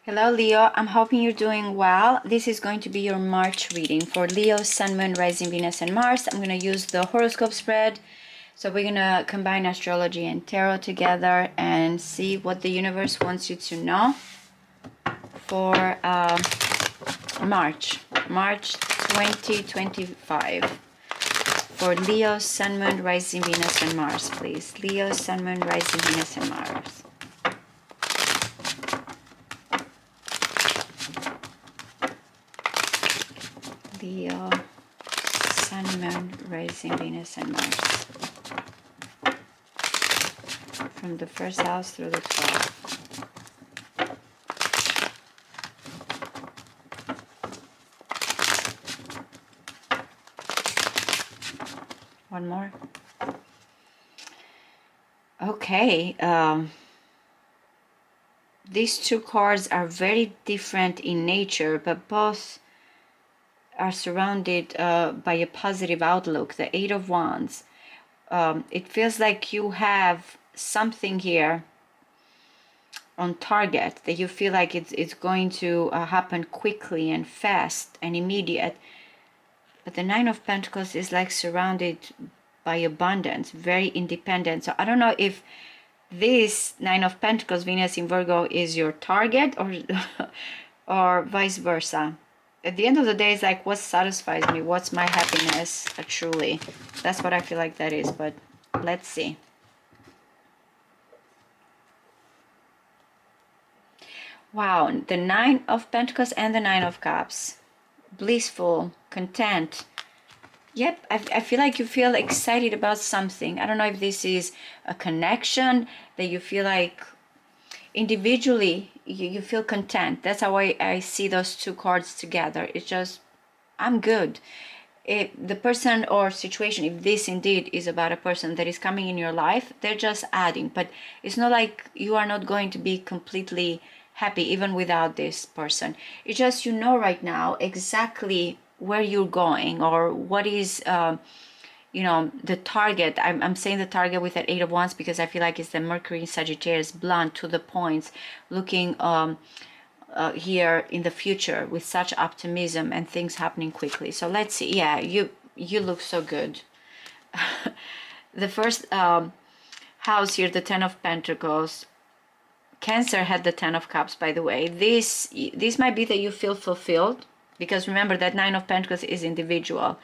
Hello Leo, I'm hoping you're doing well. This is going to be your March reading for Leo, Sun, Moon, Rising, Venus, and Mars. I'm going to use the horoscope spread. So we're going to combine astrology and tarot together and see what the universe wants you to know for March 2025. For Leo, Sun, Moon, Rising, Venus, and Mars, please. Leo, Sun, Moon, Rising, Venus, and Mars. Leo, Sun, Moon, Rising, Venus, and Mars. From the first house through the 12th. One more. Okay. These two cards are very different in nature, but both are surrounded by a positive outlook. The Eight of Wands. It feels like you have something here on target that you feel like it's going to happen quickly and fast and immediate. But the Nine of Pentacles is like surrounded by abundance, very independent. So I don't know if this Nine of Pentacles, Venus in Virgo, is your target or or vice versa. At the end of the day, it's like what satisfies me, what's my happiness truly. That's what I feel like that is, but let's see. Wow, the Nine of Pentacles and the Nine of Cups. Blissful, content. Yep, I feel like you feel excited about something. I don't know if this is a connection that you feel like individually you feel content. That's how I see those two cards together. It's just, I'm good. If the person or situation, if this indeed is about a person that is coming in your life, they're just adding. But it's not like you are not going to be completely happy even without this person. It's just, you know, right now exactly where you're going or what is you know, the target. I'm saying the target with that Eight of Wands because I feel like it's the Mercury in Sagittarius, blunt, to the points, looking here in the future with such optimism and things happening quickly. So let's see. Yeah, you look so good. The first house here, the Ten of Pentacles. Cancer had the Ten of Cups, by the way. This might be that you feel fulfilled because remember that Nine of Pentacles is individual.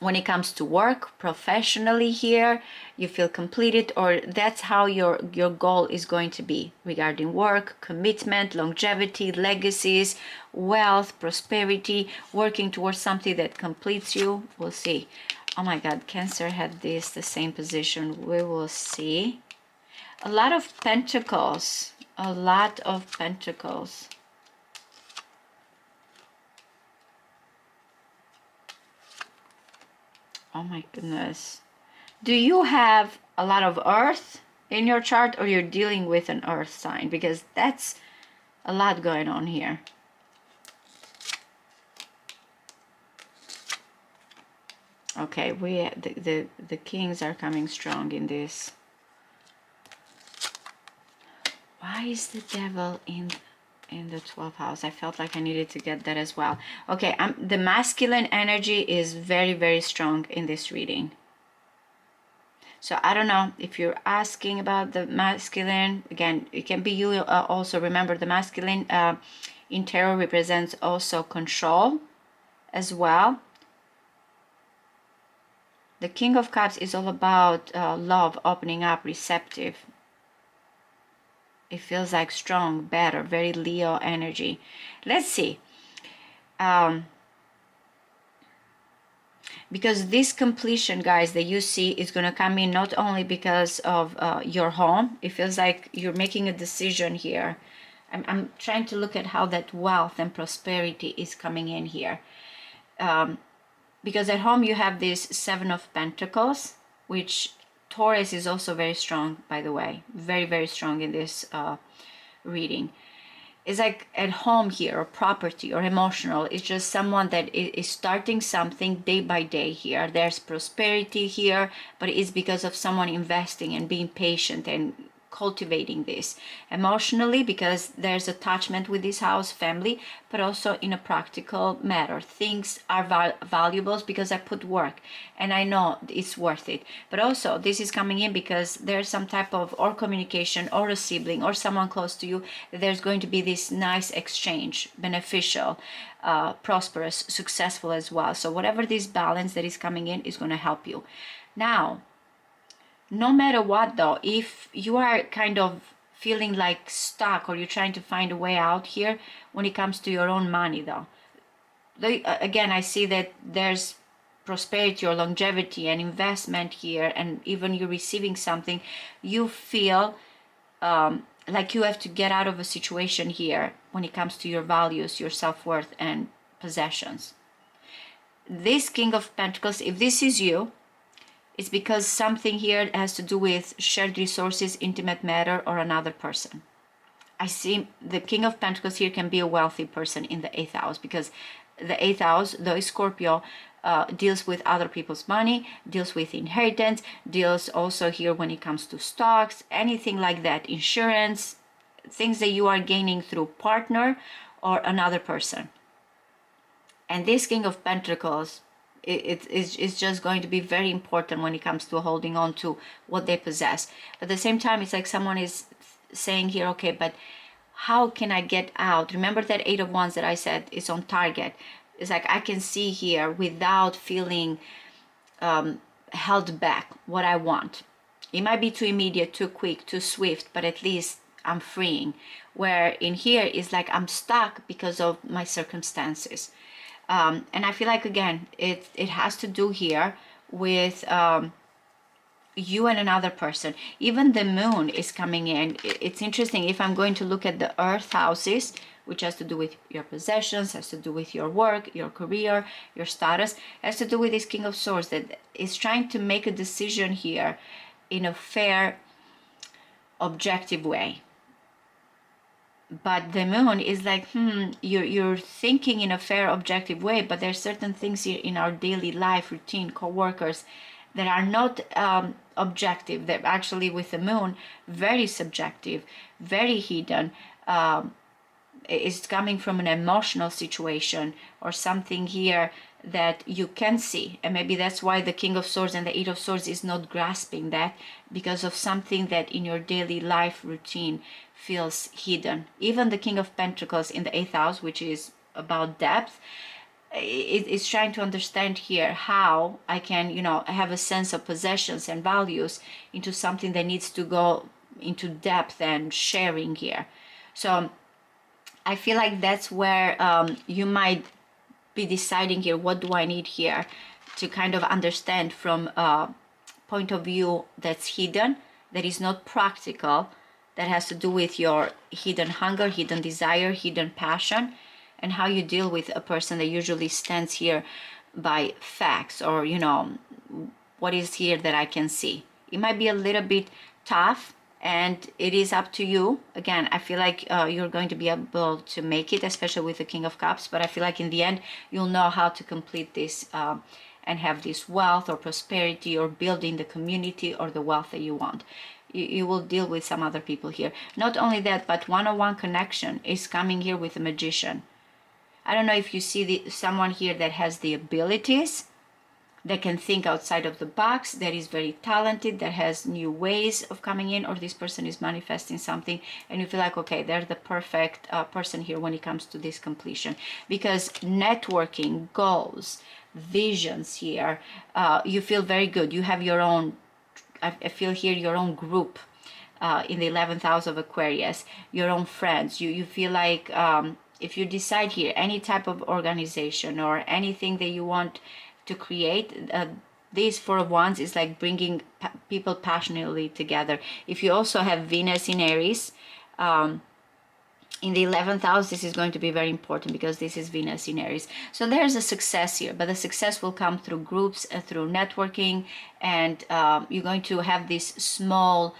When it comes to work, professionally here, you feel completed, or that's how your goal is going to be regarding work, commitment, longevity, legacies, wealth, prosperity, working towards something that completes you. We'll see. Oh my God, Cancer had this, the same position. We will see. A lot of pentacles, a lot of pentacles. Oh my goodness. Do you have a lot of earth in your chart or you're dealing with an earth sign? Because that's a lot going on here. Okay, the kings are coming strong in this. Why is the devil in the 12th house? I felt like I needed to get that as well. Okay, the masculine energy is very, very strong in this reading. So I don't know if you're asking about the masculine. Again, it can be you also. Remember, the masculine in tarot represents also control as well. The King of Cups is all about love, opening up, receptive. It feels like strong, better, very Leo energy. Let's see. Because this completion, guys, that you see is going to come in not only because of your home. It feels like you're making a decision here. I'm trying to look at how that wealth and prosperity is coming in here. Because at home you have this Seven of Pentacles, which Taurus is also very strong, by the way. Very, very strong in this reading. It's like at home here, or property, or emotional. It's just someone that is starting something day by day here. There's prosperity here, but it's because of someone investing and being patient and cultivating this emotionally, because there's attachment with this house, family, but also in a practical matter. Things are valuable because I put work and I know it's worth it. But also this is coming in because there's some type of or communication or a sibling or someone close to you. There's going to be this nice exchange, beneficial, prosperous, successful as well. So whatever this balance that is coming in is going to help you. Now, no matter what though, if you are kind of feeling like stuck or you're trying to find a way out here when it comes to your own money though, again, I see that there's prosperity or longevity and investment here, and even you're receiving something, you feel like you have to get out of a situation here when it comes to your values, your self-worth and possessions. This King of Pentacles, if this is you, it's because something here has to do with shared resources, intimate matter, or another person. I see the King of Pentacles here can be a wealthy person in the 8th house, because the 8th house, though Scorpio, deals with other people's money, deals with inheritance, deals also here when it comes to stocks, anything like that, insurance, things that you are gaining through partner or another person. And this King of Pentacles, it's just going to be very important when it comes to holding on to what they possess. But at the same time, it's like someone is saying here, okay, but how can I get out? Remember that 8 of Wands that I said is on target. It's like I can see here without feeling held back what I want. It might be too immediate, too quick, too swift, but at least I'm freeing. Where in here is like I'm stuck because of my circumstances. And I feel like, again, it has to do here with you and another person. Even the moon is coming in. It's interesting. If I'm going to look at the earth houses, which has to do with your possessions, has to do with your work, your career, your status, has to do with this King of Swords that is trying to make a decision here in a fair, objective way. But the moon is like, you're thinking in a fair, objective way, but there's certain things here in our daily life, routine, co-workers, that are not objective. They're actually, with the moon, very subjective, very hidden. It's coming from an emotional situation or something here that you can see. And maybe that's why the King of Swords and the 8 of Swords is not grasping that, because of something that in your daily life routine feels hidden. Even the King of Pentacles in the 8th house, which is about depth, it's trying to understand here how I can, have a sense of possessions and values into something that needs to go into depth and sharing here. So I feel like that's where you might be deciding here, what do I need here to kind of understand from a point of view that's hidden, that is not practical, that has to do with your hidden hunger, hidden desire, hidden passion, and how you deal with a person that usually stands here by facts, or what is here that I can see. It might be a little bit tough, and it is up to you. Again, I feel like you're going to be able to make it, especially with the King of Cups, but I feel like in the end you'll know how to complete this and have this wealth or prosperity, or building the community or the wealth that you want. You will deal with some other people here. Not only that, but one-on-one connection is coming here with a magician. I don't know if you see someone here that has the abilities, that can think outside of the box, that is very talented, that has new ways of coming in, or this person is manifesting something and you feel like, okay, they're the perfect person here when it comes to this completion. Because networking, goals, visions here, you feel very good. You have your own, I feel here, your own group in the 11th house of Aquarius, your own friends. You feel like if you decide here any type of organization or anything that you want to create, these 4 of Wands is like bringing people passionately together. If you also have Venus in Aries in the 11th house, this is going to be very important, because this is Venus in Aries. So there's a success here, but the success will come through groups, through networking, and you're going to have this small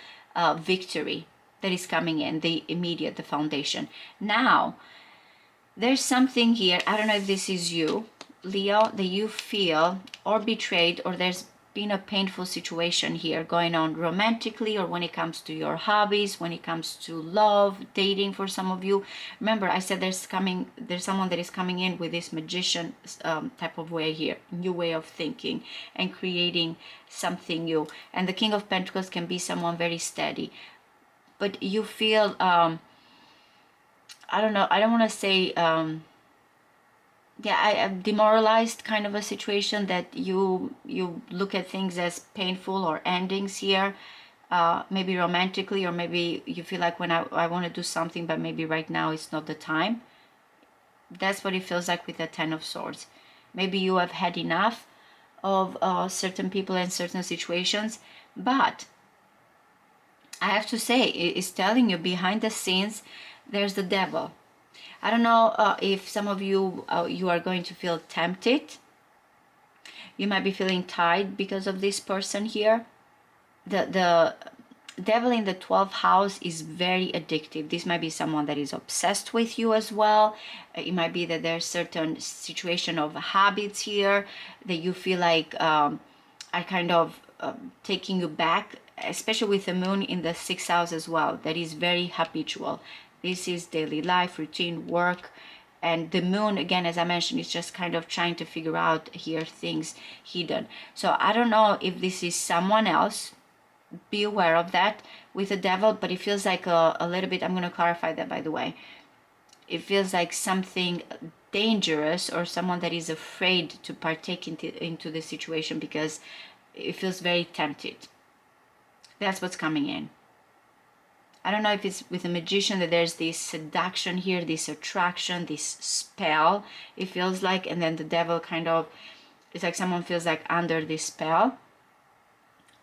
victory that is coming in, the immediate, the foundation. Now, there's something here, I don't know if this is you, Leo, that you feel or betrayed, or there's been a painful situation here going on romantically, or when it comes to your hobbies, when it comes to love, dating for some of you. Remember, I said there's someone that is coming in with this magician type of way here, new way of thinking and creating something new. And the King of Pentacles can be someone very steady, but you feel I don't know, I don't want to say yeah, I'm demoralized kind of a situation, that you look at things as painful or endings here, maybe romantically, or maybe you feel like when I want to do something, but maybe right now it's not the time. That's what it feels like with the Ten of Swords. Maybe you have had enough of certain people and certain situations, but I have to say, it's telling you behind the scenes there's the devil. I don't know if some of you you are going to feel tempted. You might be feeling tied because of this person here. The devil in the 12th house is very addictive. This might be someone that is obsessed with you as well. It might be that there's certain situation of habits here that you feel like are kind of taking you back, especially with the moon in the 6th house as well. That is very habitual. This is daily life, routine, work. And the moon, again, as I mentioned, is just kind of trying to figure out here things hidden. So I don't know if this is someone else. Be aware of that with the devil, but it feels like a little bit, I'm going to clarify that, by the way. It feels like something dangerous, or someone that is afraid to partake into the situation because it feels very tempted. That's what's coming in. I don't know if it's with a magician that there's this seduction here, this attraction, this spell, it feels like, and then the devil kind of, it's like someone feels like under this spell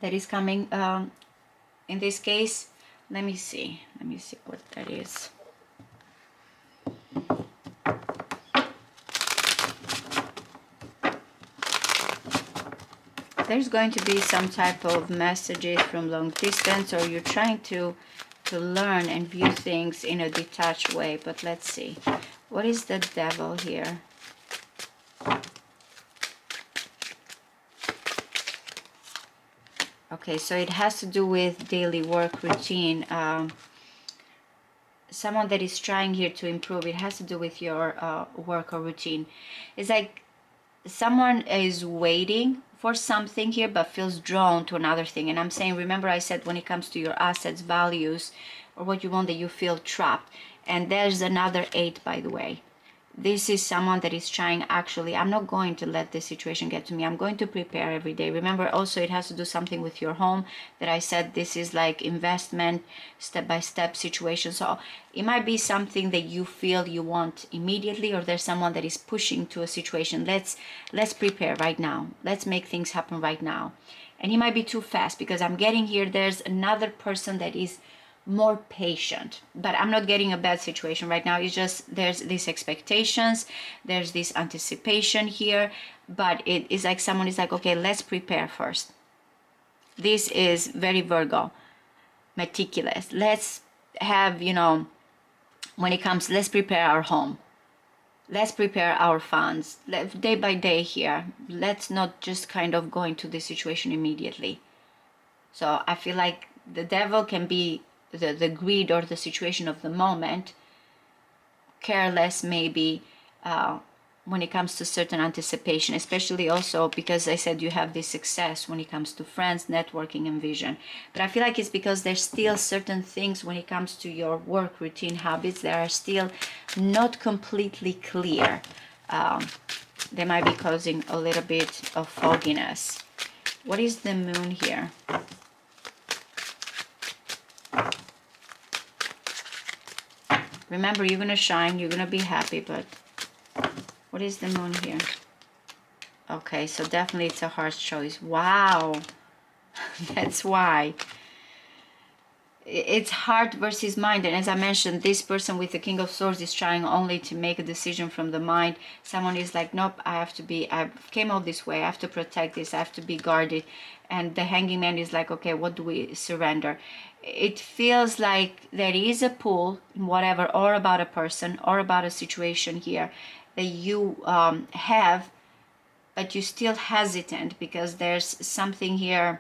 that is coming in this case. Let me see what that is. There's going to be some type of messages from long distance, or you're trying to learn and view things in a detached way. But let's see, what is the devil here? Okay, so it has to do with daily work routine. Someone that is trying here to improve. It has to do with your work or routine. It's like someone is waiting for something here but feels drawn to another thing. And I'm saying, remember I said when it comes to your assets, values, or what you want, that you feel trapped. And there's another 8, by the way. This is someone that is trying, actually, I'm not going to let this situation get to me. I'm going to prepare every day. Remember, also, it has to do something with your home, that I said this is like investment, step-by-step situation. So it might be something that you feel you want immediately, or there's someone that is pushing to a situation. Let's prepare right now. Let's make things happen right now. And it might be too fast, because I'm getting here, there's another person that is more patient, but I'm not getting a bad situation right now. It's just there's these expectations, there's this anticipation here, but it is like someone is like, okay, let's prepare first. This is very Virgo, meticulous. Let's have, you know, when it comes, let's prepare our home, let's prepare our funds day by day here. Let's not just kind of go into this situation immediately. So I feel like the devil can be the greed or the situation of the moment, careless maybe when it comes to certain anticipation, especially also because I said you have this success when it comes to friends, networking, and vision. But I feel like it's because there's still certain things when it comes to your work routine habits that are still not completely clear. They might be causing a little bit of fogginess. What is the moon here? Remember, you're going to shine, you're going to be happy, but what is the moon here? Okay, so definitely it's a hard choice. Wow. That's why. It's heart versus mind. And as I mentioned, this person with the King of Swords is trying only to make a decision from the mind. Someone is like, nope, I came all this way. I have to protect this. I have to be guarded. And the Hanging Man is like, okay, what do we surrender? It feels like there is a pull, whatever, or about a person or about a situation here that you have but you still hesitant because there's something here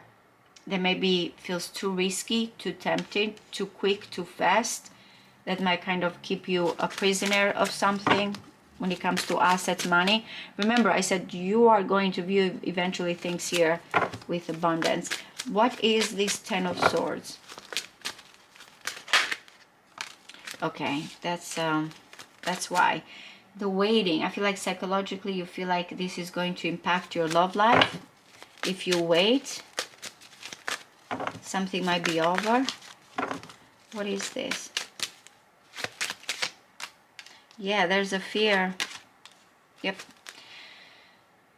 that maybe feels too risky, too tempting, too quick, too fast, that might kind of keep you a prisoner of something when it comes to assets, money. Remember, I said you are going to view eventually things here with abundance. What is this Ten of Swords? Okay, that's why. The waiting, I feel like psychologically you feel like this is going to impact your love life. If you wait, something might be over. What is this? Yeah, there's a fear. Yep.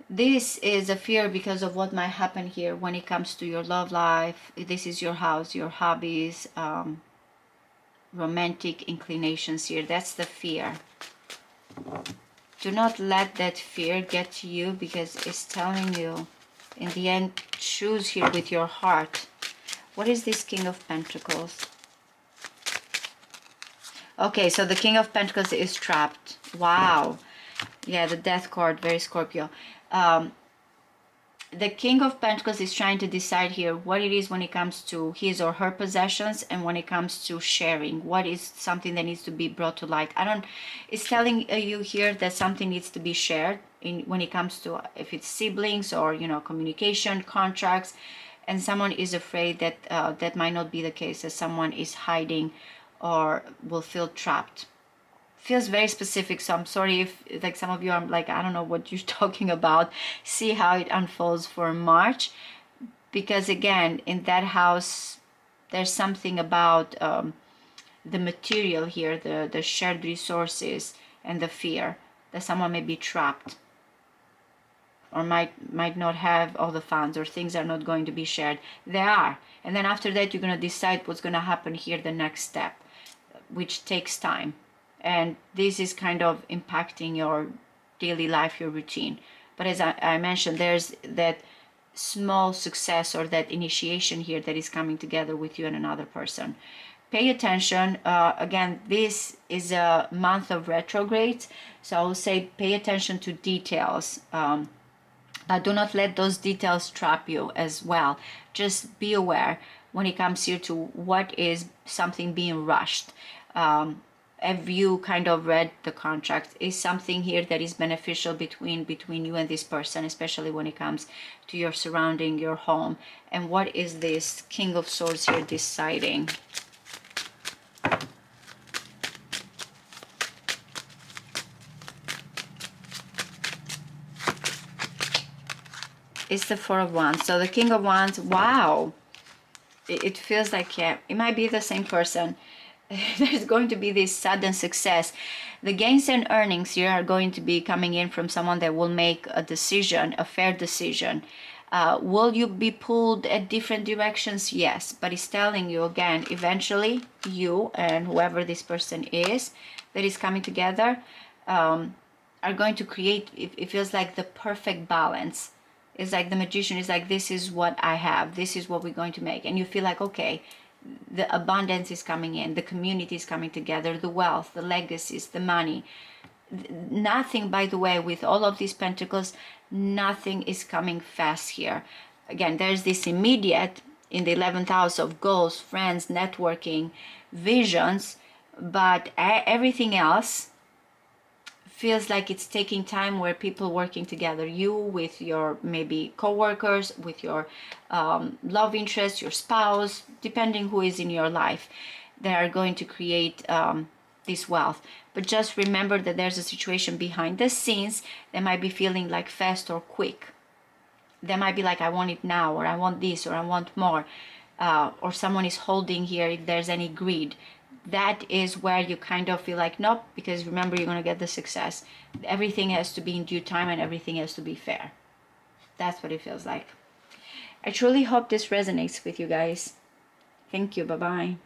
This is a fear because of what might happen here when it comes to your love life. This is your house, your hobbies, romantic inclinations here. That's the fear. Do not let that fear get to you, because it's telling you, in the end, choose here with your heart. What is this King of Pentacles? Okay, so the King of Pentacles is trapped. Wow. Yeah, the Death card, very Scorpio. The King of Pentacles is trying to decide here what it is when it comes to his or her possessions, and when it comes to sharing, what is something that needs to be brought to light. It's telling you here that something needs to be shared when it comes to, if it's siblings or, you know, communication, contracts, and someone is afraid that that might not be the case, that someone is hiding or will feel trapped. Feels very specific, so I'm sorry if like some of you are like, I don't know what you're talking about. See how it unfolds for March, because again, in that house there's something about the material here, the shared resources, and the fear that someone may be trapped or might not have all the funds, or things are not going to be shared. They are, and then after that you're going to decide what's going to happen here, the next step, which takes time. And this is kind of impacting your daily life, your routine. But as I mentioned, there's that small success or that initiation here that is coming together with you and another person. Pay attention. Again, this is a month of retrogrades, so I will say pay attention to details. But do not let those details trap you as well. Just be aware when it comes here to what is something being rushed. Have you kind of read the contract? Is something here that is beneficial between you and this person, especially when it comes to your surrounding, your home? And what is this King of Swords here deciding? It's the Four of Wands. So the King of Wands, wow. It feels like, yeah, it might be the same person. There's going to be this sudden success. The gains and earnings here are going to be coming in from someone that will make a decision, a fair decision. Will you be pulled at different directions? Yes, but it's telling you again, eventually you and whoever this person is that is coming together are going to create, it feels like the perfect balance. It's like the magician is like, this is what I have, this is what we're going to make. And you feel like, okay, the abundance is coming in, the community is coming together, the wealth, the legacies, the money. Nothing, by the way, with all of these pentacles, nothing is coming fast here. Again, there's this immediate in the 11th house of goals, friends, networking, visions, but everything else feels like it's taking time, where people working together, you with your maybe co-workers, with your love interest, your spouse, depending who is in your life, they are going to create this wealth. But just remember that there's a situation behind the scenes that might be feeling like fast or quick. They might be like, I want it now, or I want this, or I want more, or someone is holding here if there's any greed. That is where you kind of feel like, nope, because remember, you're going to get the success. Everything has to be in due time and everything has to be fair. That's what it feels like. I truly hope this resonates with you guys. Thank you. Bye-bye.